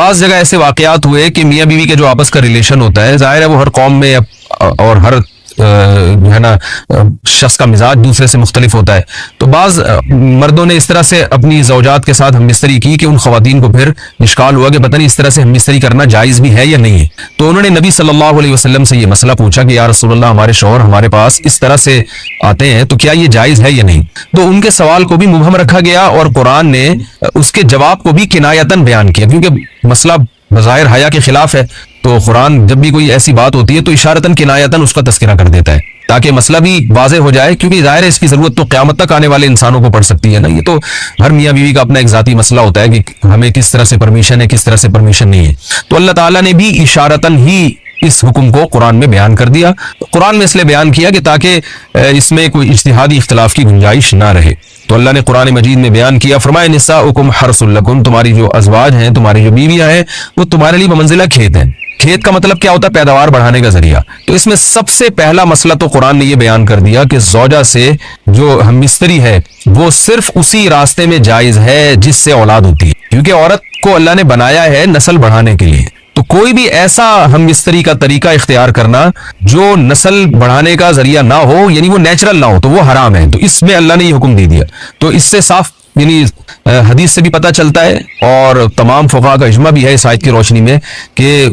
بعض جگہ ایسے واقعات ہوئے کہ میاں بیوی کے جو آپس کا ریلیشن ہوتا ہے، ظاہر ہے وہ ہر قوم میں اور ہر جو ہے نا شخص کا مزاج دوسرے سے مختلف ہوتا ہے، تو بعض مردوں نے اس طرح سے اپنی زوجات کے ساتھ ہم بستری کی کہ ان خواتین کو پھر اشکال ہوا کہ پتہ نہیں اس طرح سے ہم بستری کرنا جائز بھی ہے یا نہیں ہے. تو انہوں نے نبی صلی اللہ علیہ وسلم سے یہ مسئلہ پوچھا کہ یا رسول اللہ، ہمارے شوہر ہمارے پاس اس طرح سے آتے ہیں تو کیا یہ جائز ہے یا نہیں؟ تو ان کے سوال کو بھی مبہم رکھا گیا اور قرآن نے اس کے جواب کو بھی کنایتاً بیان کیا، کیونکہ مسئلہ بظاہر حیا کے خلاف ہے، تو قرآن جب بھی کوئی ایسی بات ہوتی ہے تو اشارتاً کنایتاً اس کا تذکرہ کر دیتا ہے تاکہ مسئلہ بھی واضح ہو جائے، کیونکہ ظاہر ہے اس کی ضرورت تو قیامت تک آنے والے انسانوں کو پڑ سکتی ہے نا. یہ تو ہر میاں بیوی کا اپنا ایک ذاتی مسئلہ ہوتا ہے کہ ہمیں کس طرح سے پرمیشن ہے، کس طرح سے پرمیشن نہیں ہے. تو اللہ تعالیٰ نے بھی اشارتاً ہی اس حکم کو قرآن میں بیان کر دیا. قرآن میں اس لیے بیان کیا کہ تاکہ اس میں کوئی اجتہادی اختلاف کی گنجائش نہ رہے. تو اللہ نے قرآن مجید میں بیان کیا، فرمایا نساؤکم حرث لکم، تمہاری جو ازواج ہیں، تمہاری جو بیویاں ہیں، وہ تمہارے لیے بمنزلہ کھیت ہیں. کھیت کا مطلب کیا ہوتا ہے؟ پیداوار بڑھانے کا ذریعہ. تو اس میں سب سے پہلا مسئلہ تو قرآن نے یہ بیان کر دیا کہ زوجہ سے جو ہم مستری ہے وہ صرف اسی راستے میں جائز ہے جس سے اولاد ہوتی ہے، کیونکہ عورت کو اللہ نے بنایا ہے نسل بڑھانے کے لیے. تو کوئی بھی ایسا ہم مستری کا طریقہ اختیار کرنا جو نسل بڑھانے کا ذریعہ نہ ہو، یعنی وہ نیچرل نہ ہو، تو وہ حرام ہے. تو اس میں اللہ نے یہ حکم دے دیا. تو اس سے صاف یعنی حدیث سے بھی پتہ چلتا ہے اور تمام فقہاء کا اجماع بھی ہے اس آیت کی روشنی میں کہ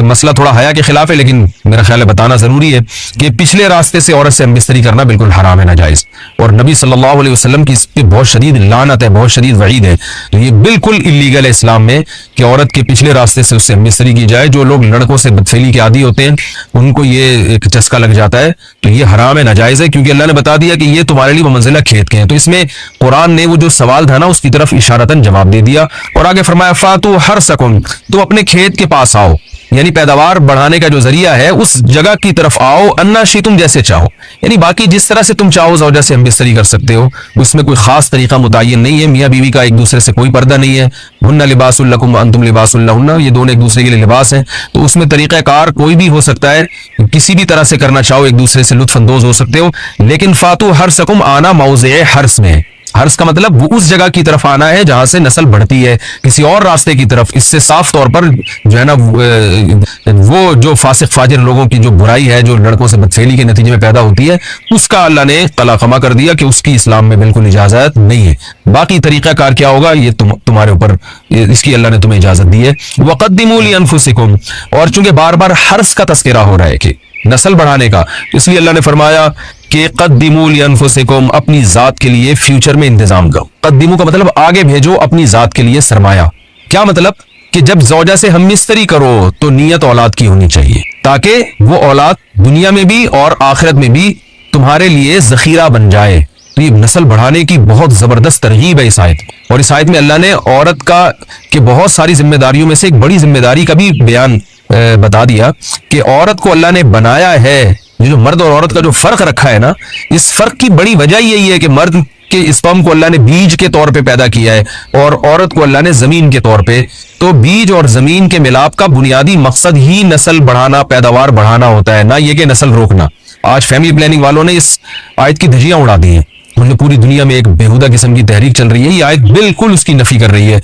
مسئلہ تھوڑا حیا کے خلاف ہے، لیکن میرا خیال ہے بتانا ضروری ہے کہ پچھلے راستے سے عورت سے ہم بستری کرنا بالکل حرام ہے، ناجائز. اور نبی صلی اللہ علیہ وسلم کی اس پہ بہت شدید لعنت ہے، بہت شدید وعید ہے. تو یہ بالکل اللیگل ہے اسلام میں کہ عورت کے پچھلے راستے سے اس سے ہم بستری کی جائے. جو لوگ لڑکوں سے بدفعلی کے عادی ہوتے ہیں ان کو یہ ایک چسکا لگ جاتا ہے، تو یہ حرام ہے، ناجائز ہے، کیونکہ اللہ نے بتا دیا کہ یہ تمہارے لیے بمنزلہ کھیت کے ہیں. تو اس میں قرآن نے وہ جو سوال تھا نا اس کی طرف اشارتاً جواب دے دیا. اور آگے فرمایا فاتو حرثکم، تو اپنے کھیت کے پاس آؤ، یعنی پیداوار بڑھانے کا جو ذریعہ ہے اس جگہ کی طرف آؤ، انا شئتم، جیسے چاہو، یعنی باقی جس طرح سے تم چاہو زوجہ سے ہم بستری کر سکتے ہو. اس میں کوئی خاص طریقہ متعین نہیں ہے. میاں بیوی کا ایک دوسرے سے کوئی پردہ نہیں ہے. ہن لباس لکم وانتم لباس لہن، یہ دونوں ایک دوسرے کے لیے لباس ہیں. تو اس میں طریقہ کار کوئی بھی ہو سکتا ہے، کسی بھی طرح سے کرنا چاہو ایک دوسرے سے لطف اندوز ہو سکتے ہو. لیکن فاتو حرثکم، آنا موضع حرث میں. حرث کا مطلب وہ اس جگہ کی طرف آنا ہے جہاں سے نسل بڑھتی ہے، کسی اور راستے کی طرف. اس سے صاف طور پر جو ہے نا وہ جو فاسق فاجر لوگوں کی جو برائی ہے جو لڑکوں سے بدفعلی کے نتیجے میں پیدا ہوتی ہے، اس کا اللہ نے قلعہ کر دیا کہ اس کی اسلام میں بالکل اجازت نہیں ہے. باقی طریقہ کار کیا ہوگا یہ تمہارے اوپر، اس کی اللہ نے تمہیں اجازت دی ہے. وقدموا لانفسکم، اور چونکہ بار بار حرث کا تذکرہ ہو رہا ہے کہ نسل بڑھانے کا، اس لیے اللہ نے فرمایا کہ قدموا لانفسکم، اپنی ذات کے لیے فیوچر میں انتظام کرو. قدموا کا مطلب آگے بھیجو اپنی ذات کے لیے سرمایہ. کیا مطلب؟ کہ جب زوجہ سے ہم مستری کرو تو نیت اولاد کی ہونی چاہیے تاکہ وہ اولاد دنیا میں بھی اور آخرت میں بھی تمہارے لیے ذخیرہ بن جائے. تو یہ نسل بڑھانے کی بہت زبردست ترغیب ہے اس آیت. اور اس آیت میں اللہ نے عورت کا کہ بہت ساری ذمہ داریوں میں سے ایک بڑی ذمہ داری کا بھی بیان بتا دیا کہ عورت کو اللہ نے بنایا ہے. جو مرد اور عورت کا جو فرق رکھا ہے نا، اس فرق کی بڑی وجہ یہی ہے کہ مرد کے اسپرم کو اللہ نے بیج کے طور پہ پیدا کیا ہے اور عورت کو اللہ نے زمین کے طور پہ. تو بیج اور زمین کے ملاپ کا بنیادی مقصد ہی نسل بڑھانا، پیداوار بڑھانا ہوتا ہے، نہ یہ کہ نسل روکنا. آج فیملی پلاننگ والوں نے اس آیت کی دھجیاں اڑا دی ہیں. پوری دنیا میں ایک بےہودہ قسم کی تحریک چل رہی ہے. یہ آیت بالکل اس کی نفی کر رہی ہے.